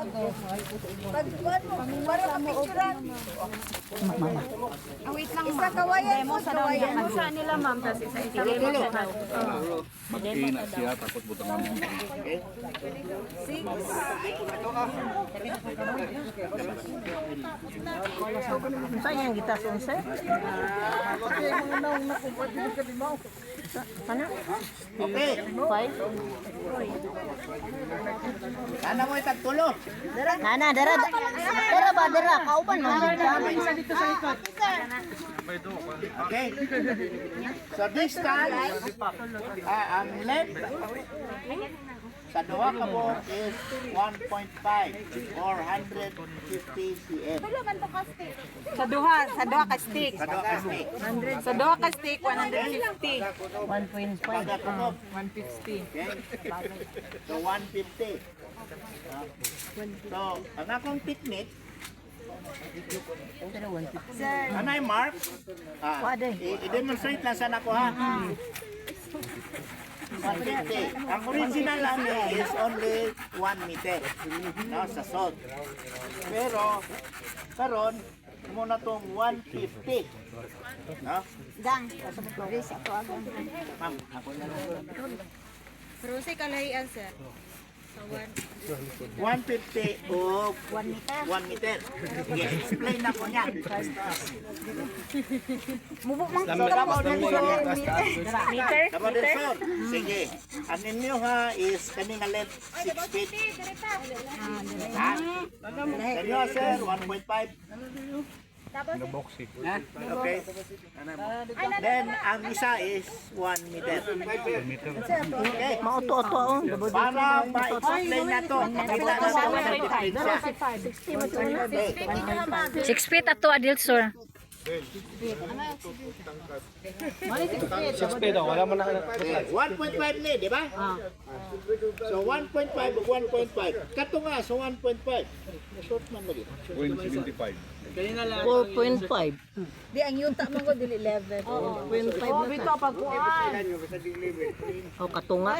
Pagkuhan mo, para mapicturan. Wait lang, Isa kawayan mo, kawayan. Demo sa nila, ma'am. Tapos isa demo sa daw. Mag-ina siya tapos butang mo. Saan yung kita sunse? Okay. Five? Sana mo itagtulo. Nana, dara ba, dara, kauban mo. Okay. So distance, ang length sa duha ka buok is 1.5 or 150 cm. Sa duha ka stick. Sa duha ka stick. Sa duha ka stick, 150. 1.5. Pagkatunog. 150. Okay. So 150. So ang akong technique, anay mark, i-demonstrate lang sana ko ha. 150. Ang original lang is only 1 meter, no, sa sod. Pero karon muna tong 150, no? Gang, please, ako agad. Ma'am, ako na lang. Pero sa kalahian, sir. Sa 150 o 1 meter. 1 meter. Sige, explain na ko niya. Mubok mang meter? Dapat din, sir. Sige. Ang inyo ha is kaning length 6 feet. Ha? Kanyo, sir, 1.5. Okay. Then, ang isa is 1 meter. Okay. Mauto-auto. Para ma-explain na to, makita na to ng diferensya. 6 feet ato, Adil, sir. 1.5 ni, di ba? So 1.5 o 1.5. Kato nga, so 1.5. Short man lagi. 0.75. 4.5. Di, ang yuta mo ko, dili 11. 4.5 na Bito, pagkuhan. O, katunga.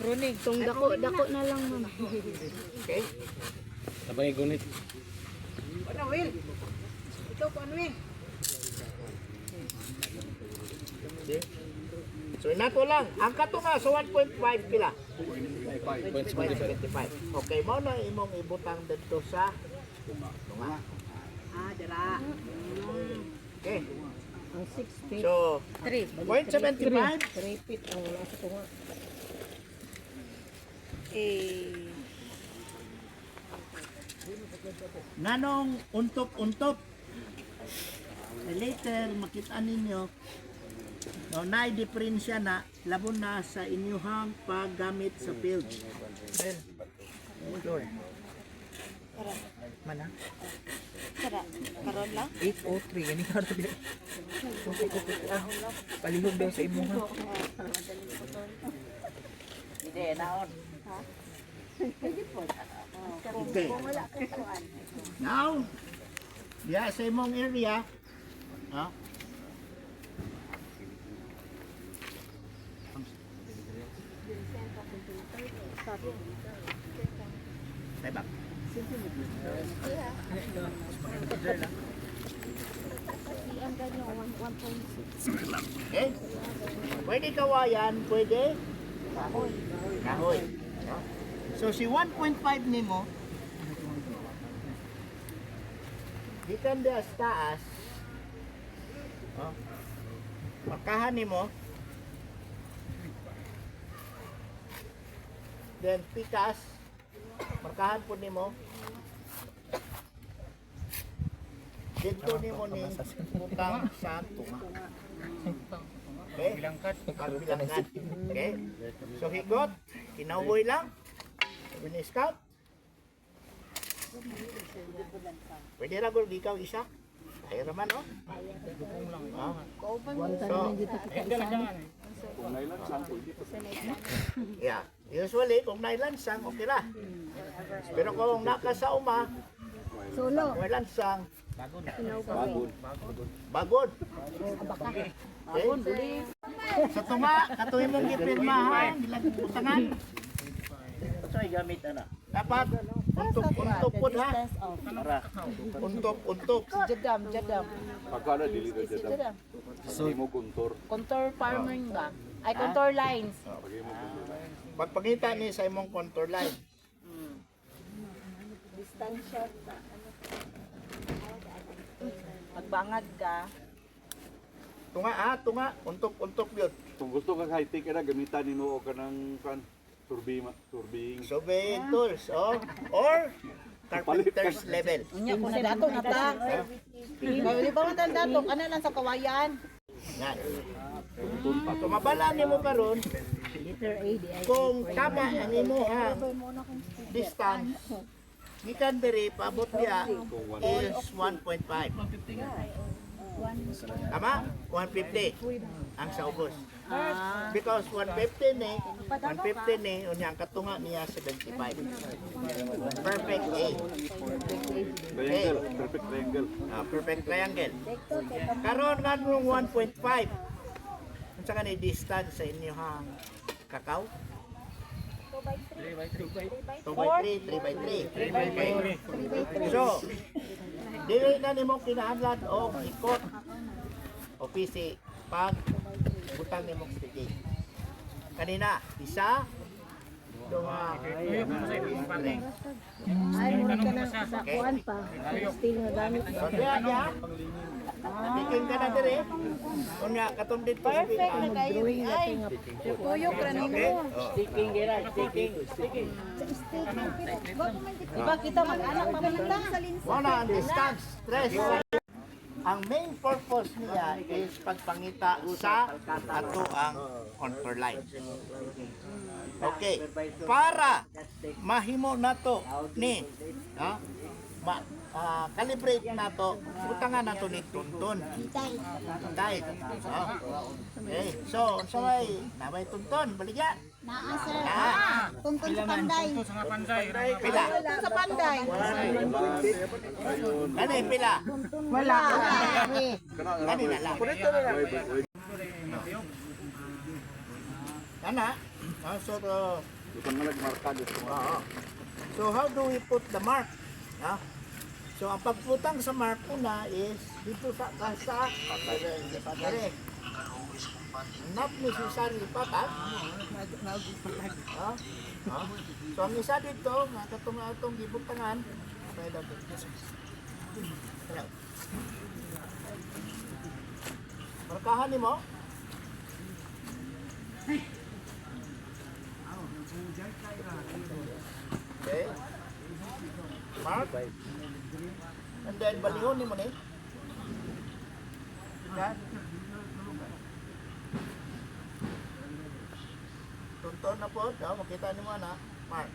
Runig, tong dako na lang, ma'am. Okay? Sabay gunit. Ano, Will? Ito po, ano, Will? So, inato lang. Ang kato nga, so 1.5 pila? 0.75. Okay, mo na imong ibutang dito sa tunga. Dira. Okay. Ang 6 feet. So, 3. 0.75. 3 feet ang wala sa tunga. Nanong untop-untop. Later, makita ninyo, no, na-diferensya na, labon na sa inyuhang paggamit sa field. Mana? Tara, karon lang. 803. Yan yung karto din. Palihog daw sa imo. Hindi, naon. Okay. Now, diya sa imong area, ha? Tebak. Okay? Pwede kawayan, pwede kahoy. Kahoy. No? So si 1.5 nimo gikan dia sa taas. Oh. Markahan nimo. Then pikas. Markahan po nimo. Dito nimo ni butang sa tunga. Okay? Bilangkat. Okay? So higot, kinauboy lang. Scout. Pwede ra gud ikaw isa. Ay raman oh. So, yeah. Usually kung nailansang okay ra. Pero kung naka sa uma, Sulo. May lansang. Bagon. Bagod. Okay. Sa tunga, katuloy mong gipirmahan, gilagutangan. So, gamit ano? Dapat, untok po ha. Untok. Jadam. Pagkala dili ka dyan. Hindi mo kuntor. Contour farming ba? Ay, contour lines. Pagay mo kuntor. Pagpangita ni sa imong contour line. Magbangag ka. Tunga. Untok yun. Kung gusto kang high-tech na, gamitan nino o ka ng turbing. Surveying tools, or carpenter's level. Unya ko na dato na ta. Di ba man dato kana lang sa kawayan. Yan. Kung mabala ni mo karon, kung tama ang imuhang distance, gikan diri paabot niya is 1.5. Tama? 150 ang sa ubos. Because 150 ni, unya ang katunga niya 75. Perfect A. Triangle. Perfect triangle. Perfect triangle. Karon nga nung 1.5. Unsa ka ni distance sa inyong kakao? 2 by 3. So, dili na nimo kinahanglan og ikot o PC pag butang nimo sticky. Kanina, isa, duha, Ay, mura ka na sa kuan pa. Still nga gamit. so diya. Bikin ka na dire. Unya katong dito Perfect na kayo. Drawing Ay, natin nga. tuyok ra nimo. Sticking gira, sticking. Di ba kita mag-anak pa man ta? Wala ang distance, stress. Ang main purpose niya is pagpangita sa ato ang contour line. Okay. Para mahimo nato ni calibrate nato, butangan nato ni tuntun. Tight. Okay. So, may nabay tuntun, baligya. Naa sir. Ah, Tungkol sa panday. pila. Sa panday. Kani pila. Wala. Kani na lang. Kana. So, Bukan nga nagmarka dito. so how do we put the mark? So ang pagputang sa mark una is dito sa kasa patare. Not necessarily patat. So ang isa dito, katong atong gibutangan, pwede dito. Markahan nimo. Okay. Mark. And then balihon nimo ni. Yan. Tunton na po, makita nimo na. Mark.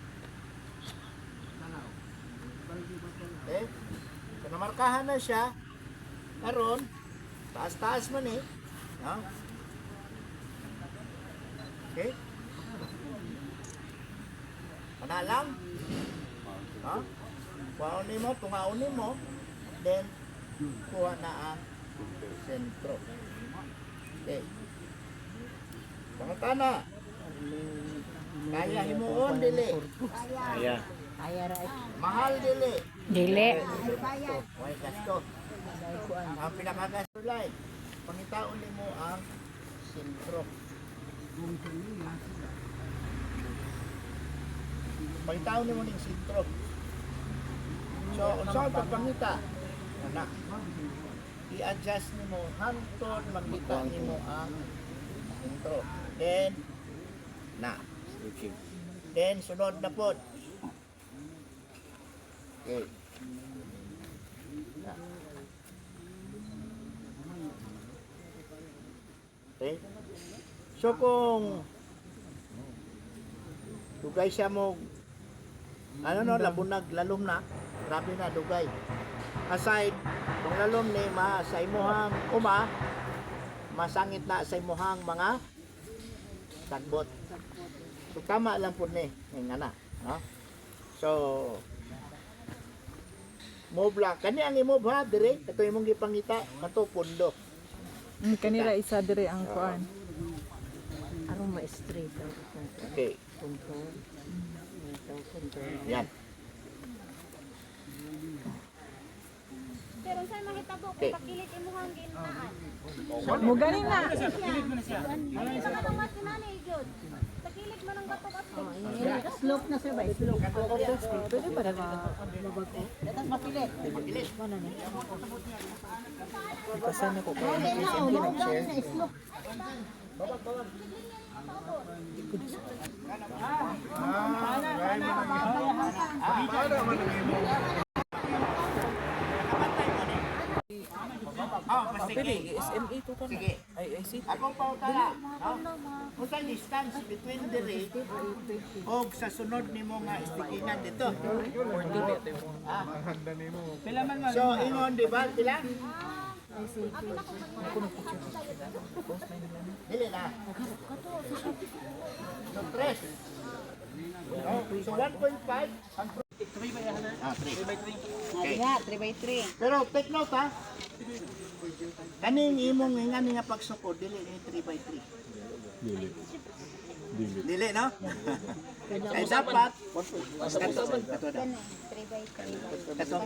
Okay. So namarkahan na siya. Karon, taas-taas man eh. Okay. Ana lang. Kuhaon mo, tungaon mo, then kuha na ang sentro. Okay. Pangutana. Kaya himuon dili. Mahal dili. Dili. Why gasto? Ang pinakagasto line. Pangitaon mo ang sentro. Pangitaon mo ng sentro. So, unsa ang pagpangita? Ana. I-adjust nimo hangtod makita nimo ang sentro. Then Then sunod na pod. Okay. Okay. So kung dugay siya mo labunag lalom na, grabe na dugay. Aside kung lalom ni sa imuhang masangit na sa imuhang mga tagbot. So tama lang po ni nga na, no? So move lang. Kani ang i-move ha, dire. Ito imong gipangita, kato pundo. Kanila isa dire ang kuan. Arong ma-straight. Okay. Yan. Pero sa mahitabo kung pakilit imuhang ginaan. Mo gani na. Sa kanang mas kinani gyud. Pakilit man ang batok at Slope na sir ba? Slope. Pwede ba na Datas mapilit. Pasan ko ko Okay na, maugan na slope. Sige. SME to ka. Sige. Ay see. Akong pautala. Kung sa distance between dire o sa sunod nimo nga istikingan dito. So, ingon, di ba? Pila? Dili na. So, 3. So, 1.5. Ang 3 by 3. Okay. Nga, 3x3. Pero take note ha. Kaning imong ingani nga pagsukod dili ni 3 by 3. Dili no? Kaya dapat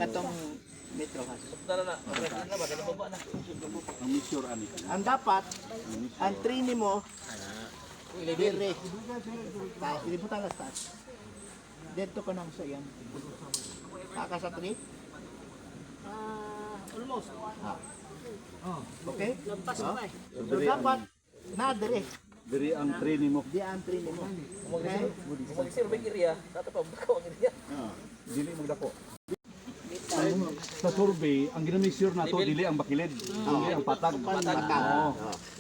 katong metro ha. Ang measure ani. Ang dapat ang 3 nimo dire. Ilibutan na taas. Dito ko nang sa iyan. Kaka sa 3? Almost. Okay? So dapat na dire. Diri ang training mo. Di ang 3 nimo. Okay? Dili magdako. Sa survey, ang gina-measure nato dili ang bakilid, dili ang patag. Oo.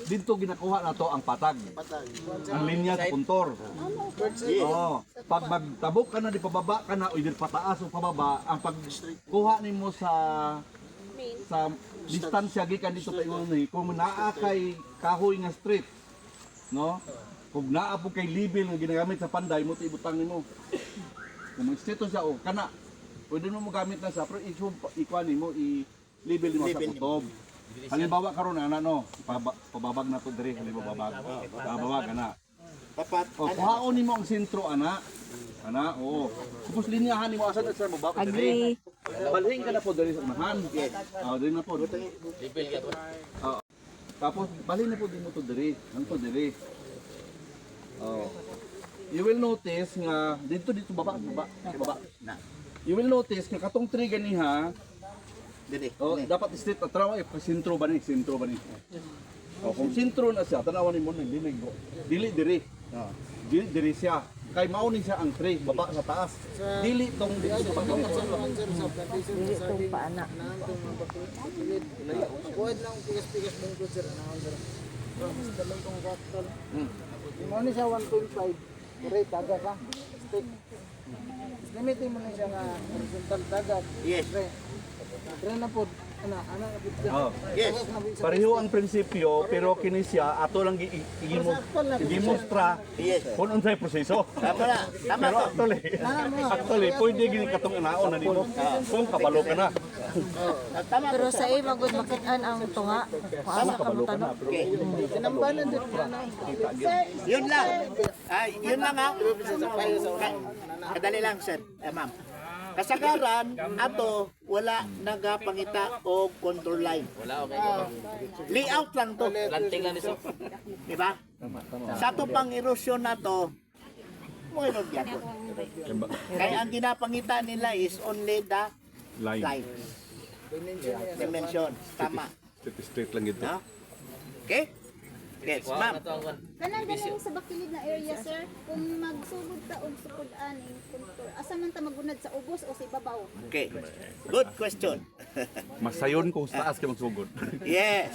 Dito ginakuha nato ang patag. Ang linya sa puntor. Oo. Pag magtabok ka na di pababa ka na o di pataas o pababa, ang pagkuha nimo sa distansya gikan dito sa imong ni kung naa kay kahoy nga straight, no? Kung naa po kay level nga ginagamit sa panday mo ibutang nimo. Kung straight siya o kana pwede mo gamit na sa pero ikuan nimo i-level nimo sa kutob. Halimbawa karon ana no, pababag na to diri halimbawa babag. Babag kana. Dapat O kuhaon nimo ang sentro ana. Ana, oo. Tapos linyahan nimo asa sa baba ka diri. Balhin ka na po diri sa unahan. Yes. Diri na po. Level ka to. Tapos balhin na po dimo to diri. Ang to diri. You will notice nga dito baba na. You will notice nga katong tree ganiha, dire. dapat straight at trawa sentro ba ni? Kung sentro na siya, tanawan nimo na dili diri. Dili diri siya. Kay mao ni siya ang tree baba sa taas. Dili tong dili sa pagkakit. Dili tong paana. Mo ni siya 1.5. Rate dagat ha. Stick. Gamitin mo na siya nga horizontal dagat. Yes. Try na po. Ana Yes. Pareho ang prinsipyo pero kini siya ato lang gimustra kung unsay proseso. Tama na. Tama Pero to. actually pwede gini katong inaon na nimo kung kabalo ka na. Tama Pero to. sa magud makitaan ang tunga. Kuasa ka mo tanong. Okay. Sinambalan din na. Yun lang. Yun lang ha. Kadali lang sir. Ma'am. Kasagaran ato wala nagapangita o control line. Wala okay. Layout lang to. Planting lang iso. Di ba? Sa to pang erosion na to mo gyapon. Kaya ang ginapangita nila is only the line. Dimension. Tama. Straight lang ito. No? Okay? Yes, ma'am. kanang galing sa bakilid na area sir, kung magsugod ka og sukod-an ing kontur, asa man ta magunad sa ubos o sa ibabaw? Okay. Good question. Masayon kung sa taas ka magsugod. Yes.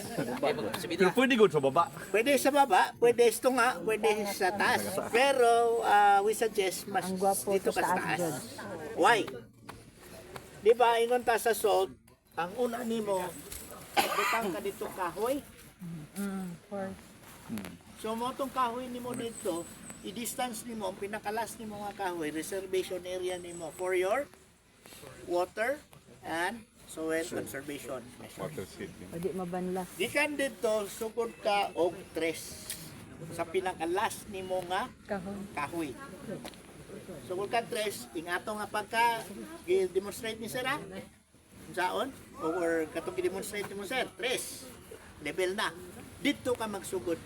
Pero pwede good sa baba. Pwede sa baba, pwede sa tunga, pwede sa taas. Pero we suggest mas dito ka sa taas. Why? Di ba ingon ta sa salt, ang una nimo, butang ka dito kahoy. So mo tong kahoy nimo dito, i-distance nimo ang pinakalas nimo nga kahoy, reservation area nimo for your water and soil conservation measures. Pwede mabanla. Gikan dito sugod ka og tres sa pinakalas nimo nga Kahon. kahoy. Sugod ka tres ingato nga pagka gi-demonstrate ni sir ha? Saon or katong gi-demonstrate mo sir, tres level na. Dito ka magsugod.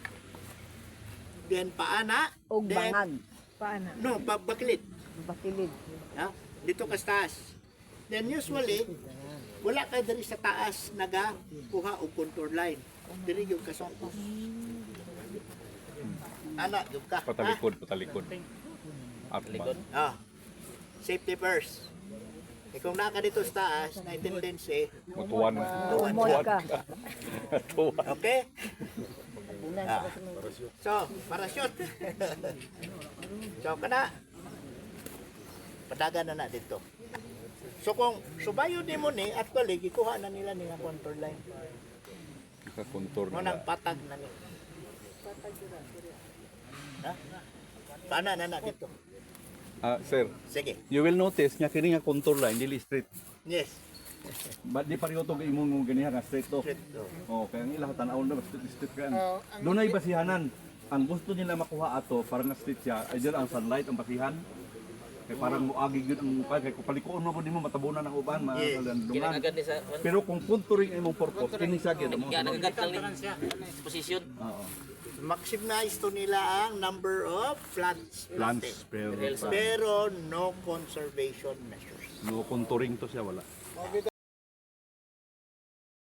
Then paana, Og then bangag. Paano? no, bakilid. Bakilid. Ha? Dito ka sa taas. Then usually, wala ka diri sa taas naga kuha og contour line. Diri yung kasongkos. Ana, yung ka. Patalikod. Ah. Safety first. Eh kung naka dito sa taas, na tendency, Mutuan. Umol ka. okay? Ah. So, parachute. So, kana. Padagan na dito. So, kung subayo din mo ni, actually, gikuha na nila niya contour line. Nakakontor Mo nang patag na ni. Ha? Paano na dito? Sir, Sige. you will notice nga kini nga contour line dili straight. Yes. But di pareho to imong ganiha nga straight to. Straight to. Oh, kaya ang ilang tanaw na straight kan. Dunay basihanan. Ang gusto nila makuha ato para nga straight siya, either ang sunlight ang basihan. Kay parang muagi gyud ang kay kung palikuon mo mo matabunan ang uban, Yes. malandungan. Pero kung contouring imong purpose, kini siya gyud mo. Position. Oo. Maximize to nila ang number of plants planted. Plants, pero Pero no conservation measures. no contouring to siya wala.